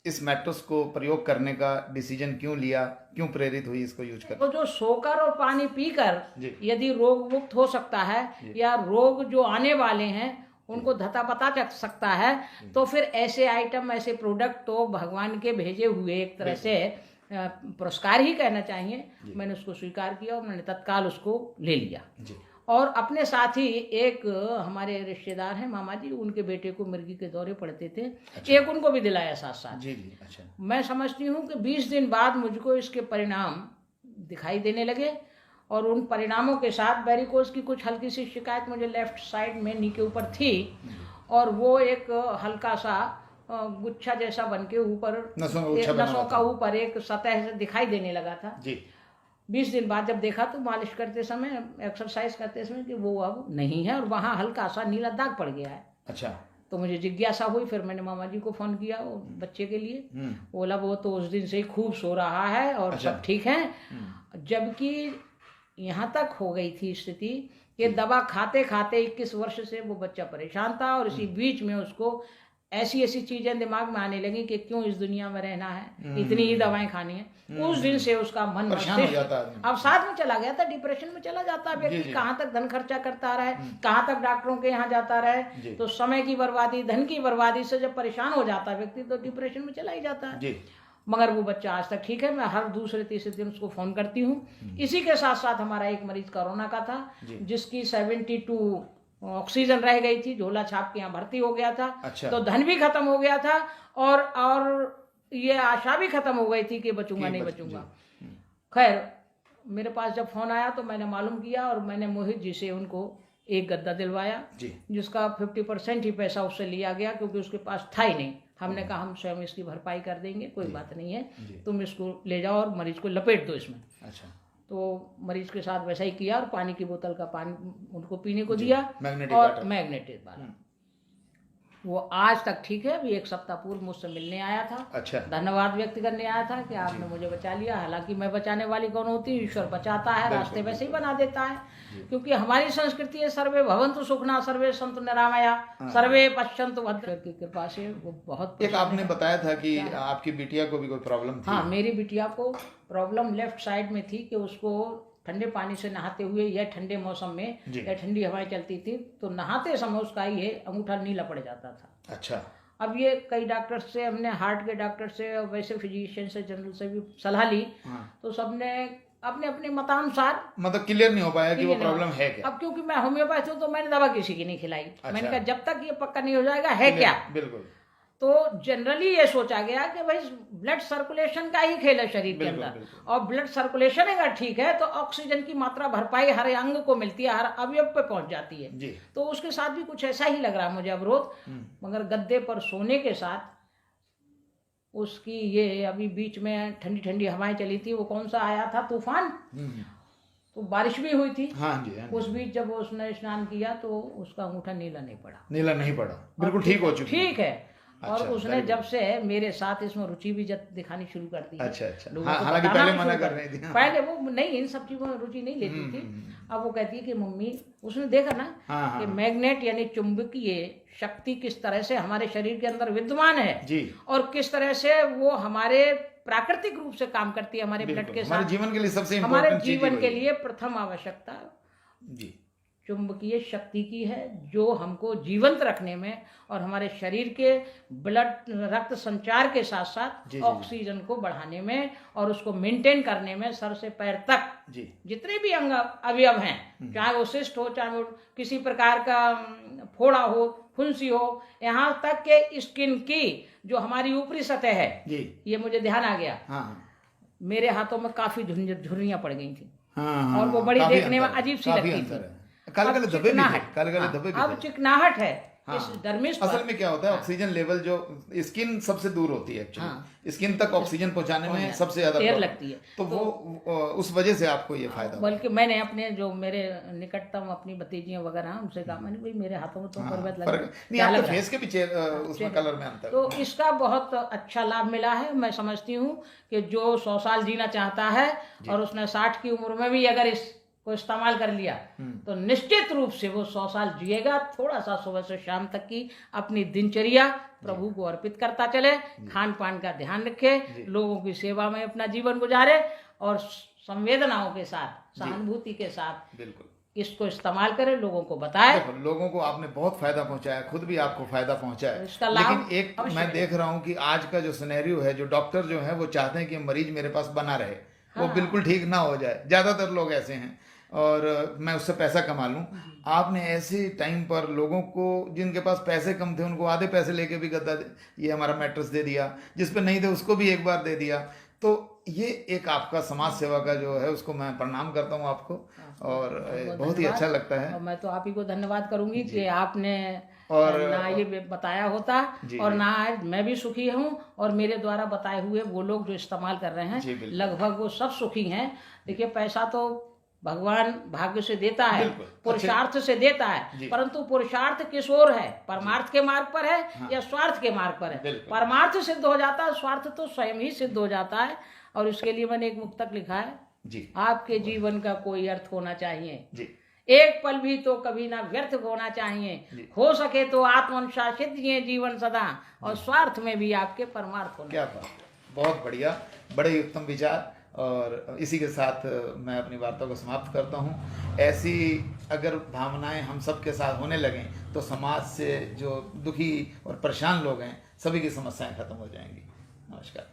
इस मैट्रेस को प्रयोग करने का डिसीजन क्यों लिया, क्यों प्रेरित हुई इसको यूज कर? तो जो सोकर और पानी पीकर जी। यदि रोग मुक्त हो सकता है या रोग जो आने वाले हैं उनको धता पता चल सकता है, तो फिर ऐसे आइटम, ऐसे प्रोडक्ट तो भगवान के भेजे हुए एक तरह से पुरस्कार ही कहना चाहिए। मैंने उसको स्वीकार किया और मैंने तत्काल उसको ले लिया। जी। और अपने साथ ही एक हमारे रिश्तेदार हैं मामा जी, उनके बेटे को मिर्गी के दौरे पड़ते थे। अच्छा। एक उनको भी दिलाया साथ साथ। जी जी। अच्छा। मैं समझती हूँ कि 20 दिन बाद मुझको इसके परिणाम दिखाई देने लगे और उन परिणामों के साथ वेरिकोज की कुछ हल्की सी शिकायत मुझे लेफ्ट साइड में नी के ऊपर थी और वो एक हल्का सा गुच्छा जैसा बन के ऊपर नसों का ऊपर एक सतह से दिखाई देने लगा था जी। 20 दिन बाद जब देखा तो मालिश करते समय, एक्सरसाइज करते समय कि वो अब नहीं है और वहाँ हल्का सा नीला दाग पड़ गया है। अच्छा। तो मुझे जिज्ञासा हुई, फिर मैंने मामा जी को फोन किया वो बच्चे के लिए। बोला वो तो उस दिन से ही खूब सो रहा है और अच्छा। सब ठीक है। जबकि यहाँ तक हो गई थी स्थिति कि दवा खाते खाते 21 वर्ष से वो बच्चा परेशान था और इसी बीच में उसको ऐसी ऐसी चीजें दिमाग में आने लगी कि क्यों इस दुनिया में रहना है, इतनी ही दवाएं खानी है। उस दिन से उसका मन मस्तिष्क अब साथ में चला गया था, डिप्रेशन में चला जाता है व्यक्ति। कहाँ तक धन खर्चा करता रहे, कहाँ तक डॉक्टरों के यहाँ जाता रहे, तो समय की बर्बादी, धन की बर्बादी से जब परेशान हो जाता है व्यक्ति तो डिप्रेशन में चला ही जाता है। मगर वो बच्चा आज तक ठीक है। मैं हर दूसरे तीसरे दिन उसको फोन करती हूँ। इसी के साथ साथ हमारा एक मरीज कोरोना का था जिसकी 72 ऑक्सीजन रह गई थी, झोला छाप के यहाँ भर्ती हो गया था। अच्छा। तो धन भी खत्म हो गया था और ये आशा भी खत्म हो गई थी कि बचूंगा नहीं बचूंगा। खैर मेरे पास जब फोन आया तो मैंने मालूम किया और मैंने मोहित जी से उनको एक गद्दा दिलवाया जिसका 50% ही पैसा उससे लिया गया क्योंकि उसके पास था ही नहीं। हमने कहा हम स्वयं इसकी भरपाई कर देंगे, कोई बात नहीं है, तुम इसको ले जाओ और मरीज को लपेट दो इसमें। अच्छा। तो मरीज के साथ वैसा ही किया और पानी की बोतल का पानी उनको पीने को दिया और मैग्नेटिक वाला। वो आज तक ठीक है। अभी एक सप्ताह पूर्व मुझसे मिलने आया था। अच्छा। धन्यवाद व्यक्त करने आया था कि आपने मुझे बचा लिया। हालांकि मैं बचाने वाली कौन होती, ईश्वर बचाता है, रास्ते वैसे ही बना देता है। क्योंकि हमारी संस्कृति है सर्वे भवन्तु सुखना सर्वे सन्तु निरामया सर्वे पश्यन्तु भद्रं की कृपा से वो बहुत। एक आपने बताया था कि आपकी बिटिया को भी कोई प्रॉब्लम थी। हाँ, मेरी बिटिया को प्रॉब्लम लेफ्ट साइड में थी कि उसको ठंडे पानी से नहाते हुए या ठंडे मौसम में या ठंडी हवाएं चलती थी तो नहाते समय उसका ये अंगूठा नीला पड़ जाता था। अच्छा। अब ये कई डॉक्टर से, हमने हार्ट के डॉक्टर से और वैसे फिजिशियन से, जनरल से भी सलाह ली। तो सबने अपने अपने मतानुसार मतलब क्लियर नहीं हो पाया कि वो प्रॉब्लम है क्या। अब क्योंकि मैं होम्योपैथ हूँ तो मैंने दवा किसी की नहीं खिलाई। मैंने कहा जब तक ये पक्का नहीं हो जाएगा है क्या। बिल्कुल। तो जनरली ये सोचा गया कि भाई ब्लड सर्कुलेशन का ही खेल है शरीर के अंदर और ब्लड सर्कुलेशन अगर ठीक है तो ऑक्सीजन की मात्रा भरपाई हर अंग को मिलती है, हर अवयव पे पहुंच जाती है जी। तो उसके साथ भी कुछ ऐसा ही लग रहा मुझे अवरोध। मगर गद्दे पर सोने के साथ उसकी ये अभी बीच में ठंडी ठंडी हवाएं चली थी, वो कौन सा आया था तूफान, तो बारिश भी हुई थी। हाँ जी। उस बीच जब उसने स्नान किया तो उसका अंगूठा नीला नहीं पड़ा। नीला नहीं पड़ा, बिल्कुल ठीक हो चुकी। ठीक है। और उसने जब से मेरे साथ इसमें रुचि भी दिखानी शुरू कर दी। अच्छा अच्छा। हालांकि पहले मना कर रही थी। पहले वो नहीं, इन सब चीजों में रुचि नहीं लेती थी। अब वो कहती है कि मम्मी, उसने देखा ना कि मैग्नेट यानी चुंबकीय शक्ति किस तरह से हमारे शरीर के अंदर विद्यमान है जी। और किस तरह से वो हमारे प्राकृतिक रूप से काम करती है हमारे ब्लड के साथ। हमारे जीवन के लिए सबसे हमारे जीवन के लिए प्रथम आवश्यकता जी चुंबकीय शक्ति की है जो हमको जीवंत रखने में और हमारे शरीर के ब्लड रक्त संचार के साथ साथ ऑक्सीजन को बढ़ाने में और उसको मेंटेन करने में सर से पैर तक जितने भी अंग अवयव हैं, चाहे वो सिस्ट हो, चाहे वो किसी प्रकार का फोड़ा हो, फुंसी हो, यहाँ तक के स्किन की जो हमारी ऊपरी सतह है ये मुझे ध्यान आ गया। मेरे हाथों में काफी झुर्रियां पड़ गई थी और वो बड़ी देखने में अजीब सी लगती थी। अब चिकनाहट है। इस डर्मिस पर असल में क्या होता है, ऑक्सीजन लेवल जो स्किन सबसे दूर होती है एक्चुअली, स्किन तक ऑक्सीजन पहुंचाने में सबसे ज्यादा देर लगती है। तो वो उस वजह से आपको ये फायदा। बल्कि मैंने अपने जो मेरे निकटतम अपनी भतीजियां वगैरह उनसे कहा, मैंने भाई मेरे हाथों में तो पर्वत लग रहा है, फेस के पीछे उसमें कलर में अंतर। तो इसका बहुत अच्छा लाभ मिला है। मैं समझती हूँ कि जो 100 साल जीना चाहता है और उसने 60 की उम्र में भी अगर इस को इस्तेमाल कर लिया तो निश्चित रूप से वो 100 साल जिएगा। थोड़ा सा सुबह से शाम तक की अपनी दिनचर्या प्रभु को अर्पित करता चले, खान पान का ध्यान रखे, लोगों की सेवा में अपना जीवन गुजारे और संवेदनाओं के साथ, सहानुभूति के साथ बिल्कुल इसको इस्तेमाल करे, लोगों को बताए। देखो, लोगों को आपने बहुत फायदा पहुंचाया, खुद भी आपको फायदा पहुंचा है, इसका लाभ लेकिन एक मैं देख रहा हूं कि आज का जो सिनेरियो है, जो डॉक्टर जो है वो चाहते हैं कि मरीज मेरे पास बना रहे, वो बिल्कुल ठीक ना हो जाए। ज्यादातर लोग ऐसे हैं और मैं उससे पैसा कमा लूं। आपने ऐसे टाइम पर लोगों को, जिनके पास पैसे कम थे उनको आधे पैसे लेके भी गद्दा ये हमारा मैट्रेस दे दिया, जिस पे नहीं थे उसको भी एक बार दे दिया। तो ये एक आपका समाज सेवा का जो है उसको मैं प्रणाम करता हूँ आपको और बहुत ही अच्छा लगता है। और मैं तो आप ही को धन्यवाद करूंगी कि आपने और ना ये बताया होता और ना आज मैं भी सुखी हूँ और मेरे द्वारा बताए हुए वो लोग जो इस्तेमाल कर रहे हैं लगभग वो सब सुखी हैं। देखिए, पैसा तो भगवान भाग्य से देता है, पुरुषार्थ से देता है, परंतु पुरुषार्थ किस ओर है? परमार्थ के मार्ग पर है या स्वार्थ के मार्ग पर है? परमार्थ सिद्ध हो जाता है, स्वार्थ तो स्वयं ही सिद्ध हो जाता है। और इसके लिए मैंने एक मुक्तक लिखा है जी, आपके जीवन का कोई अर्थ होना चाहिए जी, एक पल भी तो कभी ना व्यर्थ होना चाहिए, हो सके तो आत्मानुशासित जिए जीवन सदा और स्वार्थ में भी आपके परमार्थ होना। क्या बात है, बहुत बढ़िया, बड़े ही उत्तम विचार। और इसी के साथ मैं अपनी वार्ता को समाप्त करता हूँ। ऐसी अगर भावनाएं हम सब के साथ होने लगें तो समाज से जो दुखी और परेशान लोग हैं सभी की समस्याएं खत्म हो जाएंगी। नमस्कार।